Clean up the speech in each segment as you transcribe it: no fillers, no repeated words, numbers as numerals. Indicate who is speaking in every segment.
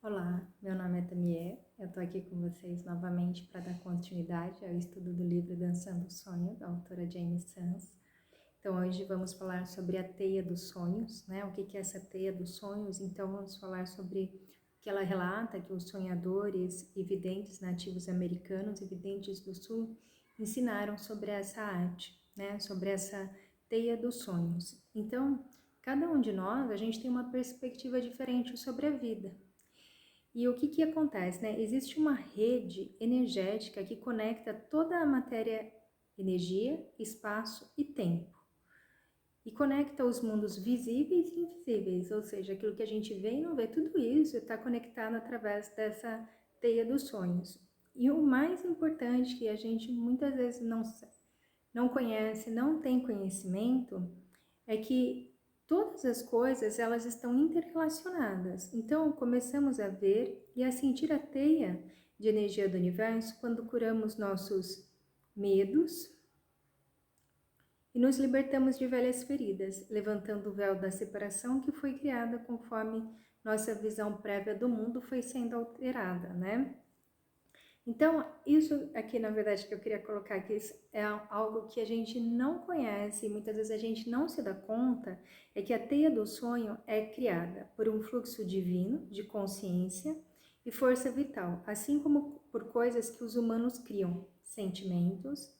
Speaker 1: Olá, meu nome é Tamier, eu tô aqui com vocês novamente para dar continuidade ao estudo do livro Dançando o Sonho, da autora Jamie Sams. Então hoje vamos falar sobre a teia dos sonhos, né? O que é essa teia dos sonhos? Então vamos falar sobre o que ela relata que os sonhadores e videntes nativos americanos e videntes do sul ensinaram sobre essa arte, né? Sobre essa teia dos sonhos. Então, cada um de nós, a gente tem uma perspectiva diferente sobre a vida. E o que acontece, né? Existe uma rede energética que conecta toda a matéria, energia, espaço e tempo. E conecta os mundos visíveis e invisíveis, ou seja, aquilo que a gente vê e não vê, tudo isso está conectado através dessa teia dos sonhos. E o mais importante que a gente muitas vezes não conhece, não tem conhecimento, é que todas as coisas elas estão interrelacionadas. Então começamos a ver e a sentir a teia de energia do universo quando curamos nossos medos e nos libertamos de velhas feridas, levantando o véu da separação que foi criada conforme nossa visão prévia do mundo foi sendo alterada, né? Então, isso aqui, na verdade, que eu queria colocar aqui é algo que a gente não conhece e muitas vezes a gente não se dá conta, é que a teia do sonho é criada por um fluxo divino de consciência e força vital, assim como por coisas que os humanos criam, sentimentos,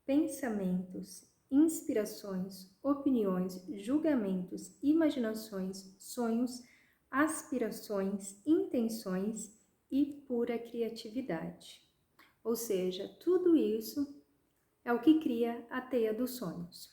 Speaker 1: pensamentos, inspirações, opiniões, julgamentos, imaginações, sonhos, aspirações, intenções e pura criatividade. Ou seja, tudo isso é o que cria a teia dos sonhos.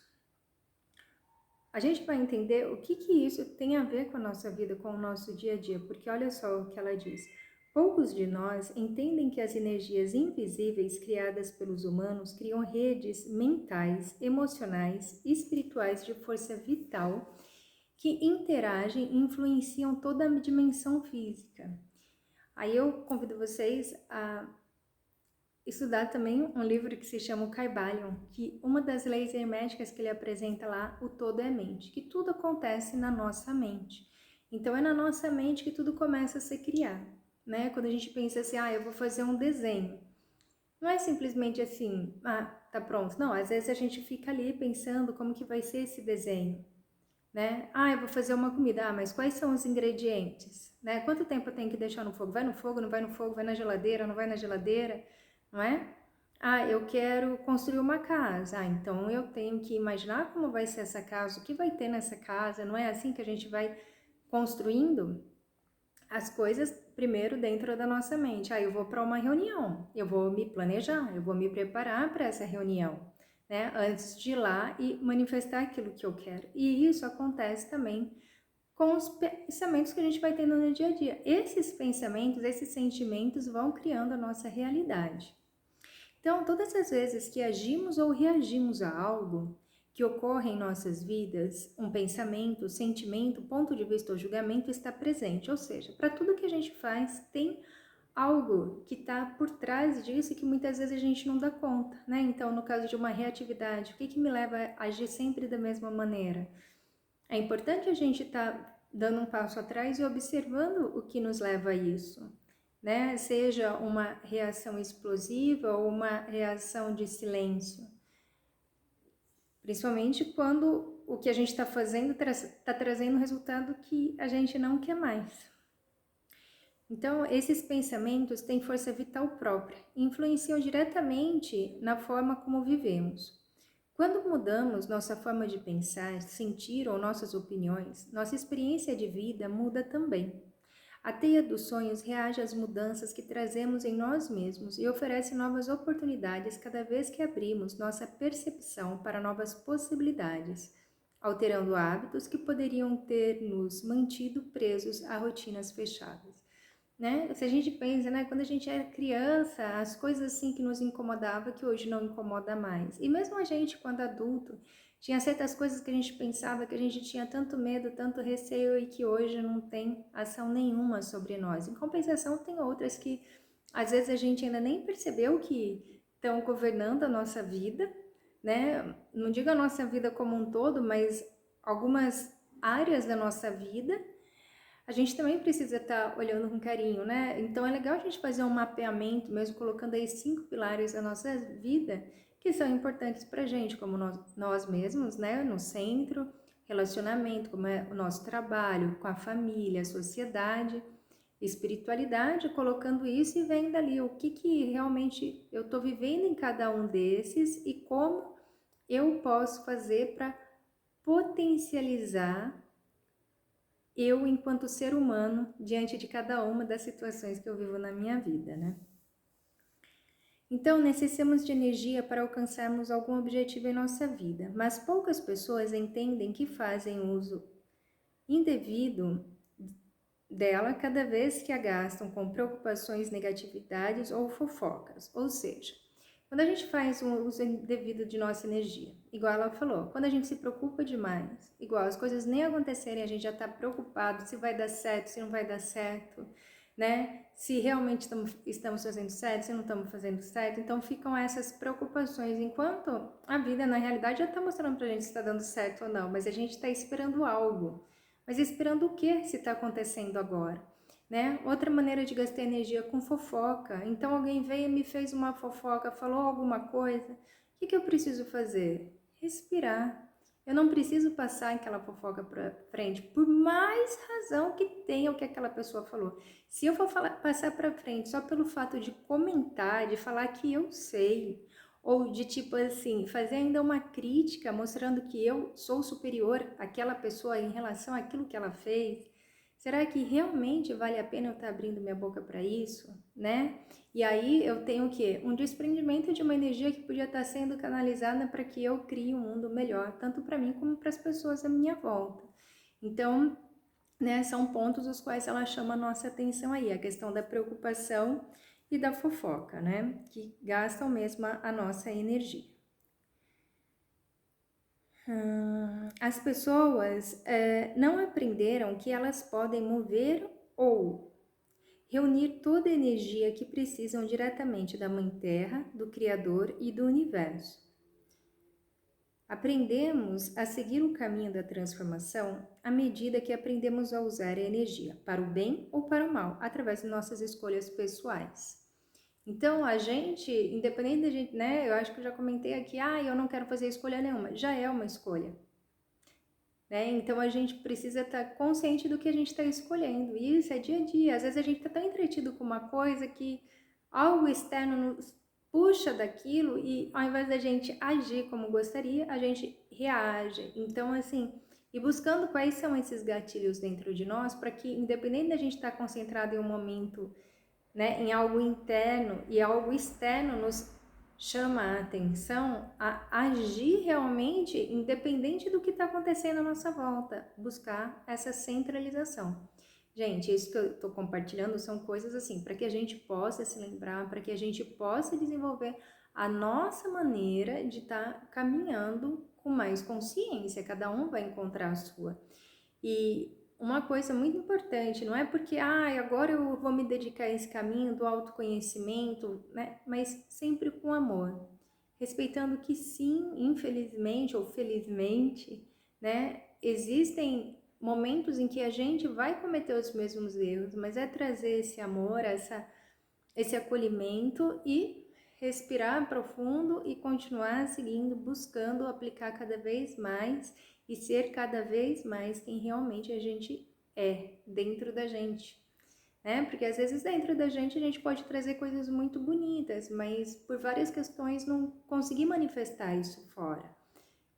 Speaker 1: A gente vai entender o que isso tem a ver com a nossa vida, com o nosso dia a dia, porque olha só o que ela diz. Poucos de nós entendem que as energias invisíveis criadas pelos humanos criam redes mentais, emocionais e espirituais de força vital que interagem e influenciam toda a dimensão física. Aí eu convido vocês a estudar também um livro que se chama o Kybalion, que uma das leis herméticas que ele apresenta lá, o todo é mente, que tudo acontece na nossa mente. Então é na nossa mente que tudo começa a se criar, né? Quando a gente pensa assim, eu vou fazer um desenho, não é simplesmente assim, tá pronto. Não, às vezes a gente fica ali pensando como que vai ser esse desenho, né? Eu vou fazer uma comida, mas quais são os ingredientes, né? Quanto tempo eu tenho que deixar no fogo? Vai no fogo, não vai no fogo? Vai na geladeira, não vai na geladeira? Não é? Eu quero construir uma casa. Então eu tenho que imaginar como vai ser essa casa, o que vai ter nessa casa. Não é assim que a gente vai construindo as coisas primeiro dentro da nossa mente. Eu vou para uma reunião, eu vou me planejar, eu vou me preparar para essa reunião, né? Antes de ir lá e manifestar aquilo que eu quero. E isso acontece também com os pensamentos que a gente vai tendo no dia a dia. Esses pensamentos, esses sentimentos vão criando a nossa realidade. Então, todas as vezes que agimos ou reagimos a algo que ocorre em nossas vidas, um pensamento, sentimento, ponto de vista ou julgamento está presente. Ou seja, para tudo que a gente faz, tem algo que está por trás disso e que muitas vezes a gente não dá conta, né? Então, no caso de uma reatividade, o que me leva a agir sempre da mesma maneira? É importante a gente estar dando um passo atrás e observando o que nos leva a isso, né? Seja uma reação explosiva ou uma reação de silêncio. Principalmente quando o que a gente está fazendo está trazendo um resultado que a gente não quer mais. Então, esses pensamentos têm força vital própria e influenciam diretamente na forma como vivemos. Quando mudamos nossa forma de pensar, sentir ou nossas opiniões, nossa experiência de vida muda também. A teia dos sonhos reage às mudanças que trazemos em nós mesmos e oferece novas oportunidades cada vez que abrimos nossa percepção para novas possibilidades, alterando hábitos que poderiam ter nos mantido presos a rotinas fechadas. Né? Se a gente pensa, né, quando a gente era criança, as coisas assim que nos incomodava que hoje não incomoda mais. E mesmo a gente, quando adulto, tinha certas coisas que a gente pensava que a gente tinha tanto medo, tanto receio e que hoje não tem ação nenhuma sobre nós. Em compensação, tem outras que às vezes a gente ainda nem percebeu que estão governando a nossa vida, né? Não digo a nossa vida como um todo, mas algumas áreas da nossa vida. a gente também precisa estar olhando com carinho, né? Então é legal a gente fazer um mapeamento, mesmo colocando aí 5 pilares da nossa vida que são importantes pra gente, como nós mesmos, né? No centro, relacionamento, como é o nosso trabalho, com a família, a sociedade, espiritualidade, colocando isso e vendo ali o que realmente eu estou vivendo em cada um desses e como eu posso fazer para potencializar eu enquanto ser humano diante de cada uma das situações que eu vivo na minha vida, né? Então, necessitamos de energia para alcançarmos algum objetivo em nossa vida, mas poucas pessoas entendem que fazem uso indevido dela cada vez que a gastam com preocupações, negatividades ou fofocas. Ou seja, quando a gente faz um uso indevido de nossa energia, igual ela falou, quando a gente se preocupa demais, igual as coisas nem acontecerem, a gente já está preocupado se vai dar certo, se não vai dar certo, né? Se realmente estamos fazendo certo, se não estamos fazendo certo. Então ficam essas preocupações, enquanto a vida na realidade já está mostrando pra gente se está dando certo ou não, mas a gente está esperando algo. Mas esperando o que se está acontecendo agora? Né? Outra maneira de gastar energia com fofoca. Então alguém veio e me fez uma fofoca, falou alguma coisa. O que eu preciso fazer? Respirar. Eu não preciso passar aquela fofoca para frente, por mais razão que tenha o que aquela pessoa falou. Se eu for passar para frente só pelo fato de comentar, de falar que eu sei, ou de tipo assim, fazer ainda uma crítica mostrando que eu sou superior àquela pessoa em relação àquilo que ela fez, será que realmente vale a pena eu estar abrindo minha boca para isso, né? E aí eu tenho o quê? Um desprendimento de uma energia que podia estar sendo canalizada para que eu crie um mundo melhor, tanto para mim como para as pessoas à minha volta. Então, né, são pontos os quais ela chama a nossa atenção aí, a questão da preocupação e da fofoca, né, que gastam mesmo a nossa energia. As pessoas não aprenderam que elas podem mover ou reunir toda a energia que precisam diretamente da Mãe Terra, do Criador e do Universo. Aprendemos a seguir o caminho da transformação à medida que aprendemos a usar a energia para o bem ou para o mal, através de nossas escolhas pessoais. Então, a gente, independente da gente, né, eu acho que eu já comentei aqui, eu não quero fazer escolha nenhuma, já é uma escolha. Né? Então, a gente precisa estar consciente do que a gente está escolhendo, e isso é dia a dia. Às vezes a gente está tão entretido com uma coisa que algo externo nos puxa daquilo e ao invés da gente agir como gostaria, a gente reage. Então, assim, e buscando quais são esses gatilhos dentro de nós para que, independente da gente estar concentrado em um momento, né, em algo interno e algo externo nos chama a atenção a agir realmente independente do que está acontecendo à nossa volta, buscar essa centralização. Gente, isso que eu estou compartilhando são coisas assim, para que a gente possa se lembrar, para que a gente possa desenvolver a nossa maneira de estar caminhando com mais consciência, cada um vai encontrar a sua. E uma coisa muito importante, não é porque agora eu vou me dedicar a esse caminho do autoconhecimento, né? Mas sempre com amor, respeitando que sim, infelizmente ou felizmente, né? Existem momentos em que a gente vai cometer os mesmos erros, mas é trazer esse amor, esse acolhimento e respirar profundo e continuar seguindo, buscando aplicar cada vez mais e ser cada vez mais quem realmente a gente é dentro da gente, né? Porque às vezes dentro da gente a gente pode trazer coisas muito bonitas, mas por várias questões não conseguir manifestar isso fora.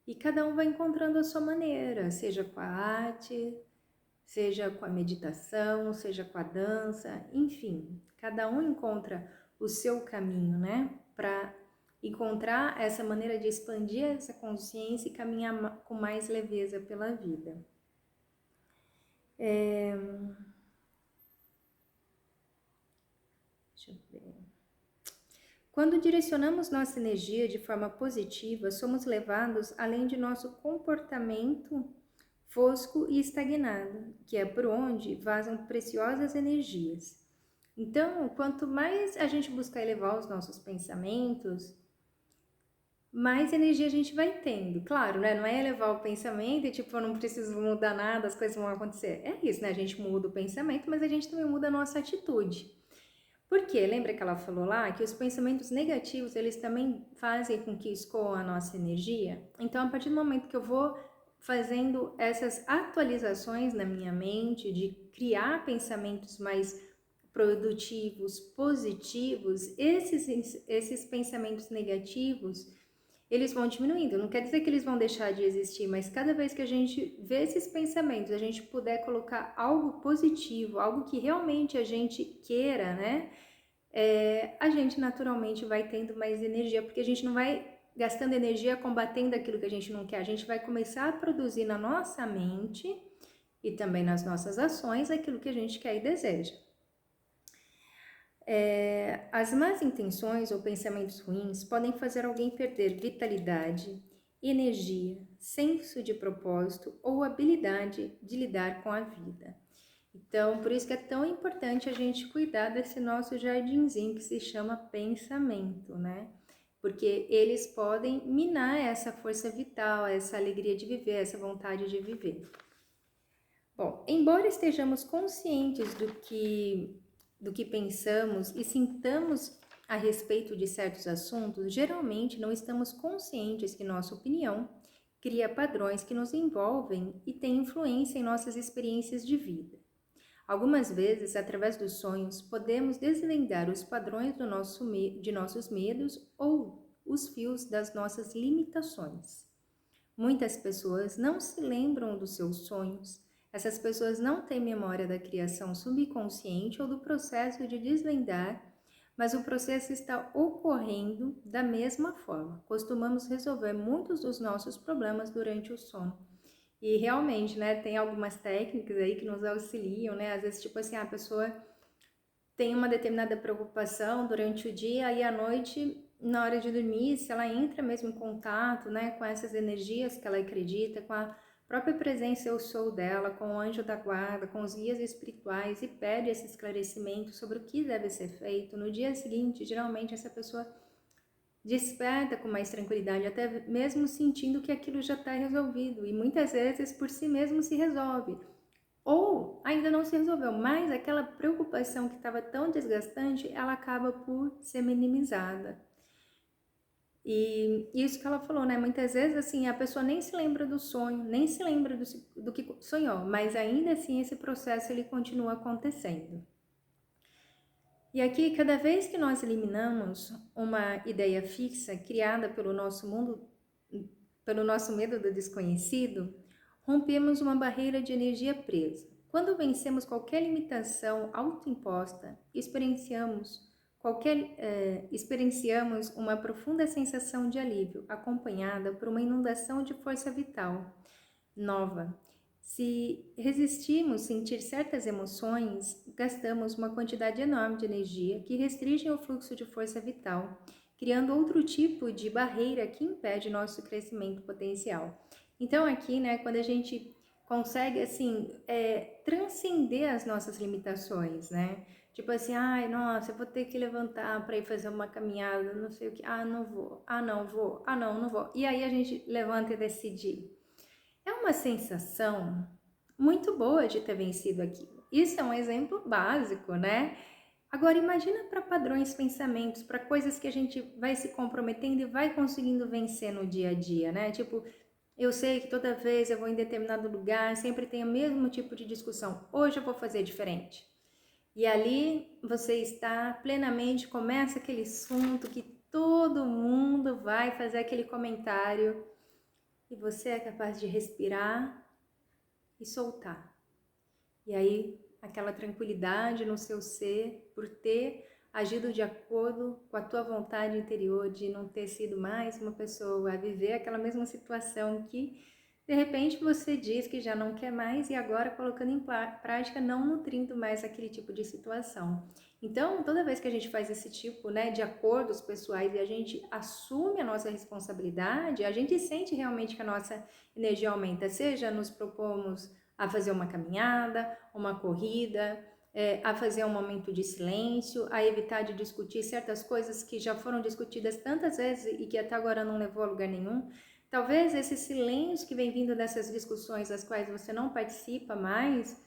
Speaker 1: E cada um vai encontrando a sua maneira, seja com a arte, seja com a meditação, seja com a dança, enfim, cada um encontra o seu caminho, né? Para encontrar essa maneira de expandir essa consciência e caminhar com mais leveza pela vida. Deixa eu ver. Quando direcionamos nossa energia de forma positiva, somos levados além de nosso comportamento fosco e estagnado, que é por onde vazam preciosas energias. Então, quanto mais a gente buscar elevar os nossos pensamentos, mais energia a gente vai tendo. Claro, né? Não é elevar o pensamento e tipo, eu não preciso mudar nada, as coisas vão acontecer. É isso, né? A gente muda o pensamento, mas a gente também muda a nossa atitude. Por quê? Lembra que ela falou lá que os pensamentos negativos, eles também fazem com que escoa a nossa energia? Então, a partir do momento que eu vou fazendo essas atualizações na minha mente, de criar pensamentos mais produtivos, positivos, esses pensamentos negativos, eles vão diminuindo. Não quer dizer que eles vão deixar de existir, mas cada vez que a gente vê esses pensamentos, a gente puder colocar algo positivo, algo que realmente a gente queira, né? A gente naturalmente vai tendo mais energia, porque a gente não vai gastando energia combatendo aquilo que a gente não quer. A gente vai começar a produzir na nossa mente e também nas nossas ações aquilo que a gente quer e deseja. As más intenções ou pensamentos ruins podem fazer alguém perder vitalidade, energia, senso de propósito ou habilidade de lidar com a vida. Então, por isso que é tão importante a gente cuidar desse nosso jardinzinho que se chama pensamento, né? Porque eles podem minar essa força vital, essa alegria de viver, essa vontade de viver. Bom, embora estejamos conscientes do que pensamos e sintamos a respeito de certos assuntos, geralmente não estamos conscientes que nossa opinião cria padrões que nos envolvem e tem influência em nossas experiências de vida. Algumas vezes, através dos sonhos, podemos desvendar os padrões de nossos medos ou os fios das nossas limitações. Muitas pessoas não se lembram dos seus sonhos. Essas pessoas não têm memória da criação subconsciente ou do processo de desvendar, mas o processo está ocorrendo da mesma forma. Costumamos resolver muitos dos nossos problemas durante o sono. E realmente, né, tem algumas técnicas aí que nos auxiliam, né? Às vezes, tipo assim, a pessoa tem uma determinada preocupação durante o dia e à noite, na hora de dormir, se ela entra mesmo em contato, né, com essas energias que ela acredita, com a própria presença eu sou dela, com o anjo da guarda, com os guias espirituais e pede esse esclarecimento sobre o que deve ser feito, no dia seguinte, geralmente essa pessoa desperta com mais tranquilidade, até mesmo sentindo que aquilo já está resolvido e muitas vezes por si mesmo se resolve. Ou ainda não se resolveu, mas aquela preocupação que estava tão desgastante, ela acaba por ser minimizada. E isso que ela falou, né? Muitas vezes, assim, a pessoa nem se lembra do sonho, nem se lembra do que sonhou, mas ainda assim esse processo ele continua acontecendo. E aqui, cada vez que nós eliminamos uma ideia fixa criada pelo nosso medo do desconhecido, rompemos uma barreira de energia presa. Quando vencemos qualquer limitação autoimposta, experienciamos uma profunda sensação de alívio, acompanhada por uma inundação de força vital nova. Se resistirmos sentir certas emoções, gastamos uma quantidade enorme de energia que restringe o fluxo de força vital, criando outro tipo de barreira que impede nosso crescimento potencial. Então aqui, né, quando a gente consegue, assim, transcender as nossas limitações, né? Tipo assim, ai, nossa, eu vou ter que levantar para ir fazer uma caminhada, não sei o que, não vou, não vou, não vou. E aí a gente levanta e decide ir. É uma sensação muito boa de ter vencido aquilo. Isso é um exemplo básico, né? Agora imagina para padrões, pensamentos, para coisas que a gente vai se comprometendo e vai conseguindo vencer no dia a dia, né? Tipo, eu sei que toda vez eu vou em determinado lugar, sempre tem o mesmo tipo de discussão. Hoje eu vou fazer diferente. E ali você está plenamente, começa aquele assunto que todo mundo vai fazer aquele comentário e você é capaz de respirar e soltar. E aí, aquela tranquilidade no seu ser por ter agido de acordo com a tua vontade interior, de não ter sido mais uma pessoa a viver aquela mesma situação que de repente você diz que já não quer mais e agora colocando em prática, não nutrindo mais aquele tipo de situação. Então, toda vez que a gente faz esse tipo, né, de acordos pessoais e a gente assume a nossa responsabilidade, a gente sente realmente que a nossa energia aumenta, seja nos propomos a fazer uma caminhada, uma corrida, a fazer um momento de silêncio, a evitar de discutir certas coisas que já foram discutidas tantas vezes e que até agora não levou a lugar nenhum. Talvez esse silêncio que vem vindo dessas discussões das quais você não participa mais,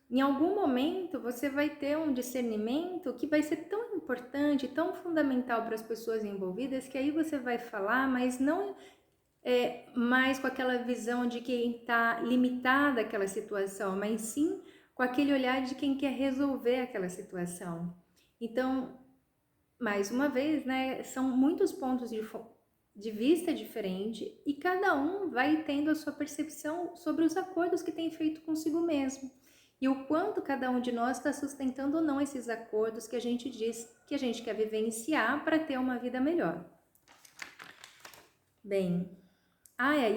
Speaker 1: em algum momento você vai ter um discernimento que vai ser tão importante, tão fundamental para as pessoas envolvidas, que aí você vai falar, mas não mais com aquela visão de quem está limitada àquela situação, mas sim com aquele olhar de quem quer resolver aquela situação. Então, mais uma vez, né, são muitos pontos de vista diferentes e cada um vai tendo a sua percepção sobre os acordos que tem feito consigo mesmo e o quanto cada um de nós está sustentando ou não esses acordos que a gente diz que a gente quer vivenciar para ter uma vida melhor. Bem,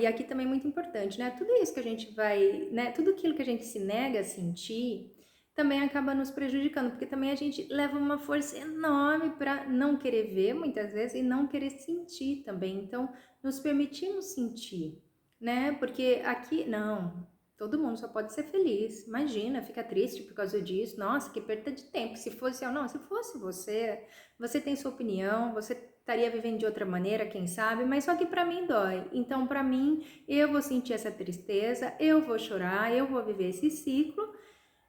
Speaker 1: e aqui também é muito importante, né? Tudo isso que a gente vai, né? Tudo aquilo que a gente se nega a sentir também acaba nos prejudicando, porque também a gente leva uma força enorme para não querer ver, muitas vezes, e não querer sentir também. Então, nos permitimos sentir, né? Porque aqui, não, todo mundo só pode ser feliz. Imagina, fica triste por causa disso. Nossa, que perda de tempo. Se fosse eu, não, se fosse você, você tem sua opinião, você estaria vivendo de outra maneira, quem sabe, mas só que para mim dói. Então, para mim, eu vou sentir essa tristeza, eu vou chorar, eu vou viver esse ciclo,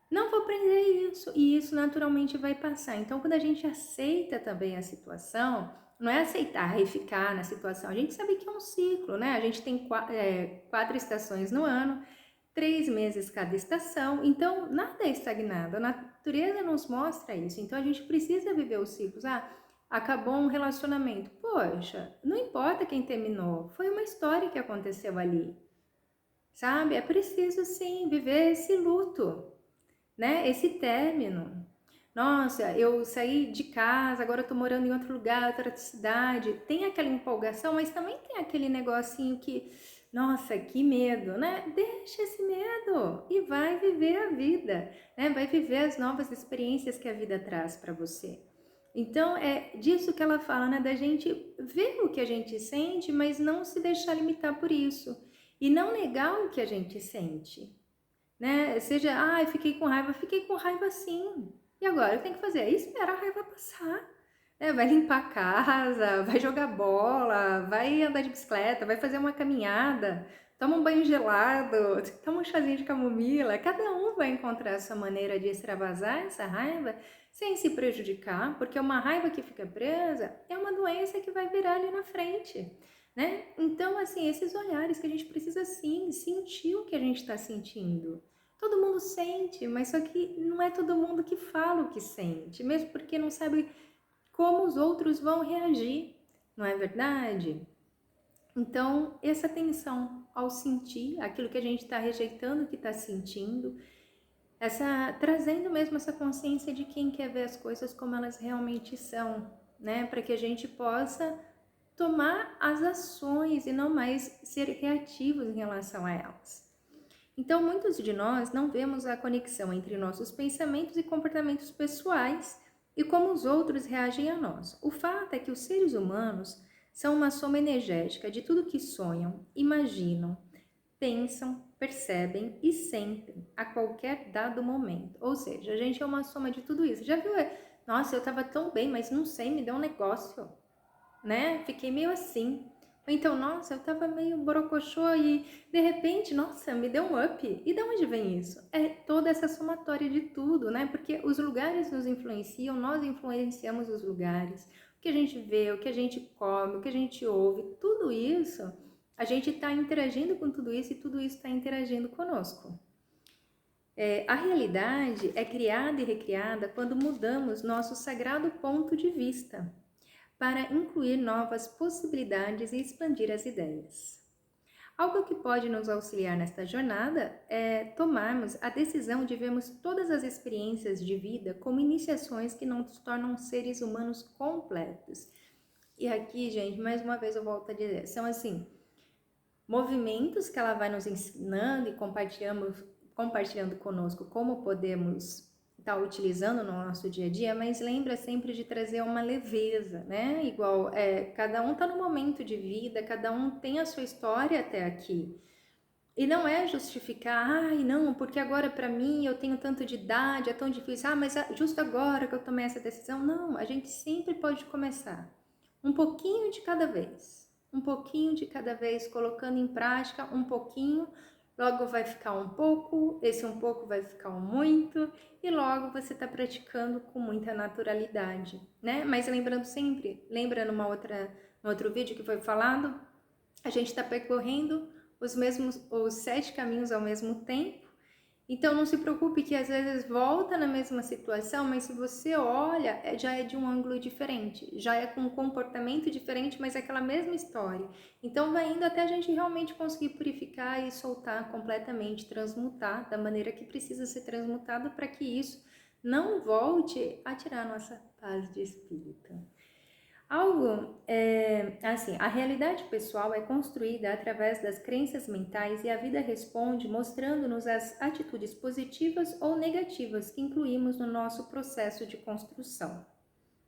Speaker 1: não vou prender isso, e isso naturalmente vai passar. Então, quando a gente aceita também a situação, não é aceitar e ficar na situação, a gente sabe que é um ciclo, né? A gente tem 4 estações no ano, 3 meses cada estação, então nada é estagnado, a natureza nos mostra isso, então a gente precisa viver os ciclos. Acabou um relacionamento, poxa, não importa quem terminou, foi uma história que aconteceu ali, sabe? É preciso sim viver esse luto, né? Esse término. Nossa, eu saí de casa, agora eu tô morando em outro lugar, outra cidade. Tem aquela empolgação, mas também tem aquele negocinho que, nossa, que medo, né? Deixa esse medo e vai viver a vida, né? Vai viver as novas experiências que a vida traz para você. Então, é disso que ela fala, né? Da gente ver o que a gente sente, mas não se deixar limitar por isso. E não negar o que a gente sente, né? Seja, eu fiquei com raiva sim. E agora, o que tem que fazer? É esperar a raiva passar. Vai limpar a casa, vai jogar bola, vai andar de bicicleta, vai fazer uma caminhada, toma um banho gelado, toma um chazinho de camomila. Cada um vai encontrar a sua maneira de extravasar essa raiva sem se prejudicar, porque uma raiva que fica presa é uma doença que vai virar ali na frente, né? Então, assim, esses olhares que a gente precisa sim sentir o que a gente está sentindo. Todo mundo sente, mas só que não é todo mundo que fala o que sente, mesmo porque não sabe como os outros vão reagir, não é verdade? Então, essa atenção ao sentir aquilo que a gente está rejeitando, que está sentindo, trazendo mesmo essa consciência de quem quer ver as coisas como elas realmente são, né? Para que a gente possa tomar as ações e não mais ser reativos em relação a elas. Então, muitos de nós não vemos a conexão entre nossos pensamentos e comportamentos pessoais e como os outros reagem a nós. O fato é que os seres humanos são uma soma energética de tudo que sonham, imaginam, pensam, percebem e sentem a qualquer dado momento. Ou seja, a gente é uma soma de tudo isso. Já viu? Nossa, eu estava tão bem, mas não sei, me deu um negócio, né? Fiquei meio assim. Então, nossa, eu tava meio borocochô e de repente, nossa, me deu um up. E de onde vem isso? É toda essa somatória de tudo, né? Porque os lugares nos influenciam, nós influenciamos os lugares. O que a gente vê, o que a gente come, o que a gente ouve, tudo isso, a gente está interagindo com tudo isso e tudo isso está interagindo conosco. A realidade é criada e recriada quando mudamos nosso sagrado ponto de vista para incluir novas possibilidades e expandir as ideias. Algo que pode nos auxiliar nesta jornada é tomarmos a decisão de vermos todas as experiências de vida como iniciações que nos tornam seres humanos completos. E aqui, gente, mais uma vez eu volto a dizer, são assim, movimentos que ela vai nos ensinando e compartilhando conosco como podemos estar utilizando no nosso dia a dia, mas lembra sempre de trazer uma leveza, né? Igual, cada um está no momento de vida, cada um tem a sua história até aqui. E não é justificar, ai não, porque agora para mim eu tenho tanto de idade, é tão difícil, mas justo agora que eu tomei essa decisão. Não, a gente sempre pode começar. Um pouquinho de cada vez. Um pouquinho de cada vez, colocando em prática um pouquinho, logo vai ficar um pouco, esse um pouco vai ficar um muito, e logo você está praticando com muita naturalidade, né? Mas lembrando sempre, lembrando um outro vídeo que foi falado, a gente está percorrendo os 7 caminhos ao mesmo tempo. Então não se preocupe que às vezes volta na mesma situação, mas se você olha, já é de um ângulo diferente, já é com um comportamento diferente, mas é aquela mesma história. Então vai indo até a gente realmente conseguir purificar e soltar completamente, transmutar da maneira que precisa ser transmutado para que isso não volte a tirar a nossa paz de espírito. A realidade pessoal é construída através das crenças mentais e a vida responde mostrando-nos as atitudes positivas ou negativas que incluímos no nosso processo de construção.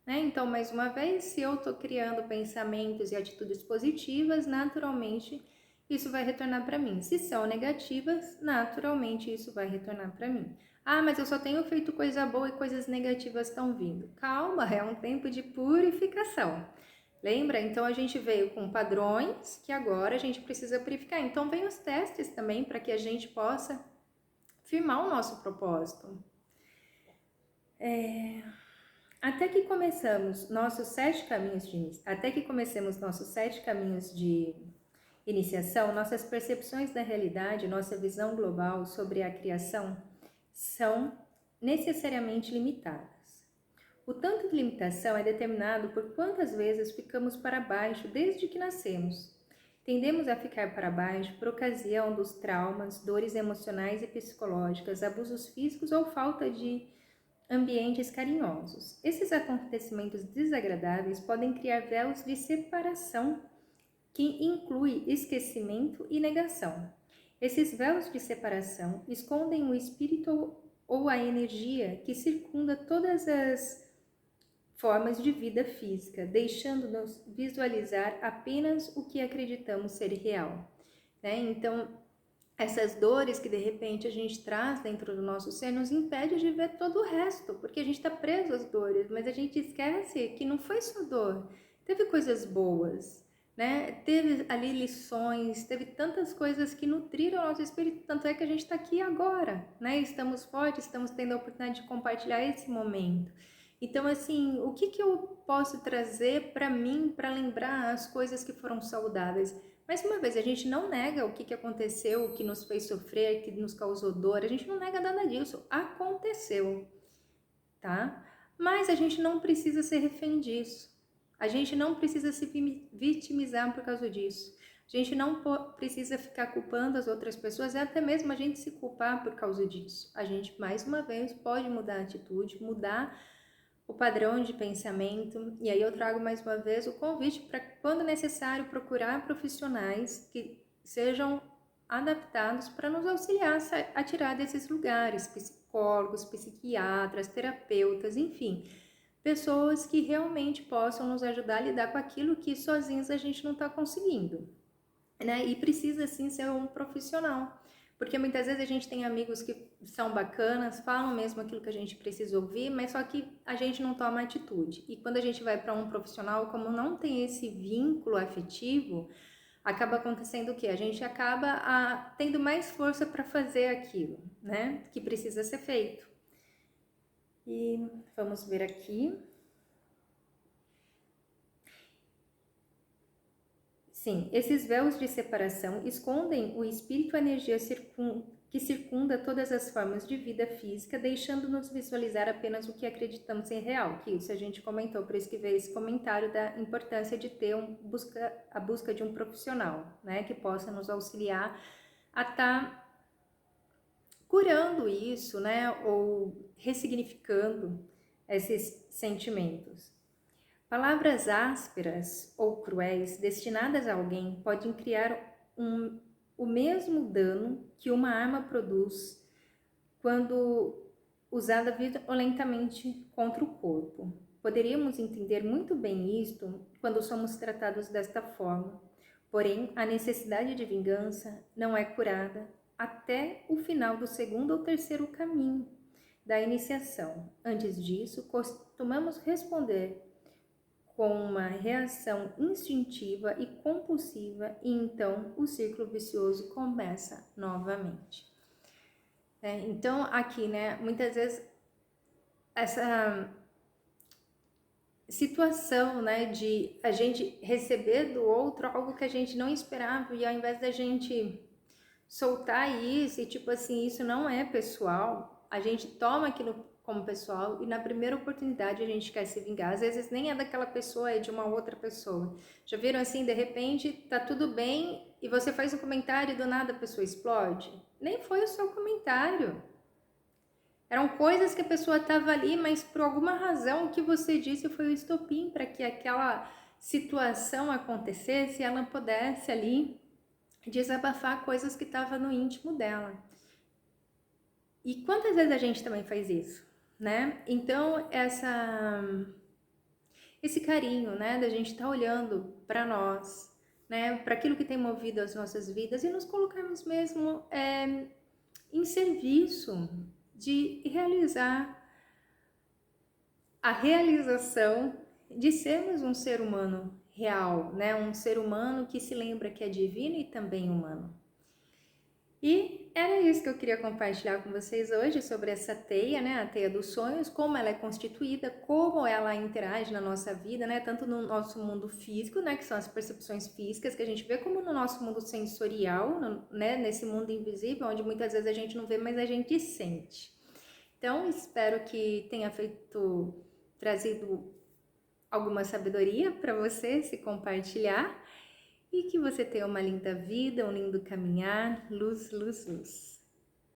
Speaker 1: Né? Então, mais uma vez, se eu estou criando pensamentos e atitudes positivas, naturalmente isso vai retornar para mim. Se são negativas, naturalmente isso vai retornar para mim. Ah, mas eu só tenho feito coisa boa e coisas negativas estão vindo. Calma, é um tempo de purificação. Lembra? Então a gente veio com padrões que agora a gente precisa purificar. Então vem os testes também para que a gente possa firmar o nosso propósito. Até que comecemos nossos 7 caminhos de iniciação, nossas percepções da realidade, nossa visão global sobre a criação são necessariamente limitadas. O tanto de limitação é determinado por quantas vezes ficamos para baixo desde que nascemos. Tendemos a ficar para baixo por ocasião dos traumas, dores emocionais e psicológicas, abusos físicos ou falta de ambientes carinhosos. Esses acontecimentos desagradáveis podem criar véus de separação que inclui esquecimento e negação. Esses véus de separação escondem o espírito ou a energia que circunda todas as formas de vida física, deixando-nos visualizar apenas o que acreditamos ser real. Né? Então, essas dores que de repente a gente traz dentro do nosso ser nos impede de ver todo o resto, porque a gente está preso às dores, mas a gente esquece que não foi só dor, teve coisas boas, né? Teve ali lições, teve tantas coisas que nutriram o nosso espírito, tanto é que a gente está aqui agora, né? Estamos fortes, estamos tendo a oportunidade de compartilhar esse momento. Então, assim, o que eu posso trazer para mim para lembrar as coisas que foram saudáveis? Mais uma vez, a gente não nega o que aconteceu, o que nos fez sofrer, que nos causou dor, a gente não nega nada disso, aconteceu, tá? Mas a gente não precisa ser refém disso, a gente não precisa se vitimizar por causa disso, a gente não precisa ficar culpando as outras pessoas, e até mesmo a gente se culpar por causa disso. A gente, mais uma vez, pode mudar a atitude, mudar o padrão de pensamento, e aí eu trago mais uma vez o convite para, quando necessário, procurar profissionais que sejam adaptados para nos auxiliar a tirar desses lugares, psicólogos, psiquiatras, terapeutas, enfim, pessoas que realmente possam nos ajudar a lidar com aquilo que sozinhos a gente não está conseguindo, né? E precisa sim ser um profissional. Porque muitas vezes a gente tem amigos que são bacanas, falam mesmo aquilo que a gente precisa ouvir, mas só que a gente não toma atitude. E quando a gente vai para um profissional, como não tem esse vínculo afetivo, acaba acontecendo o quê? A gente acaba tendo mais força para fazer aquilo, né? Que precisa ser feito. E vamos ver aqui. Sim, esses véus de separação escondem o espírito e a energia que circunda todas as formas de vida física, deixando-nos visualizar apenas o que acreditamos ser real, que isso a gente comentou, por isso que veio esse comentário da importância de ter a busca de um profissional, né, que possa nos auxiliar a estar curando isso, né, ou ressignificando esses sentimentos. Palavras ásperas ou cruéis destinadas a alguém podem criar o mesmo dano que uma arma produz quando usada violentamente contra o corpo. Poderíamos entender muito bem isto quando somos tratados desta forma, Porém, a necessidade de vingança não é curada até o final do segundo ou terceiro caminho da iniciação. Antes disso, costumamos responder com uma reação instintiva e compulsiva, e então o ciclo vicioso começa novamente. Então, aqui, né, muitas vezes essa situação, né, de a gente receber do outro algo que a gente não esperava, e ao invés da gente soltar isso e tipo assim, isso não é pessoal, a gente toma aquilo como pessoal e na primeira oportunidade a gente quer se vingar. Às vezes nem é daquela pessoa, é de uma outra pessoa. Já viram assim, de repente tá tudo bem e você faz um comentário e do nada a pessoa explode? Nem foi o seu comentário. Eram coisas que a pessoa estava ali, mas por alguma razão o que você disse foi o estopim para que aquela situação acontecesse e ela pudesse ali desabafar coisas que estavam no íntimo dela. E quantas vezes a gente também faz isso, né? Então, esse carinho, né, da gente estar olhando para nós, né, para aquilo que tem movido as nossas vidas e nos colocarmos mesmo em serviço de realizar a realização de sermos um ser humano real, né? Um ser humano que se lembra que é divino e também humano. E era isso que eu queria compartilhar com vocês hoje sobre essa teia, né? A teia dos sonhos, como ela é constituída, como ela interage na nossa vida, né? Tanto no nosso mundo físico, né? Que são as percepções físicas que a gente vê, como no nosso mundo sensorial, né? Nesse mundo invisível, onde muitas vezes a gente não vê, mas a gente sente. Então, espero que tenha trazido alguma sabedoria para você se compartilhar e que você tenha uma linda vida, um lindo caminhar, luz, luz, luz.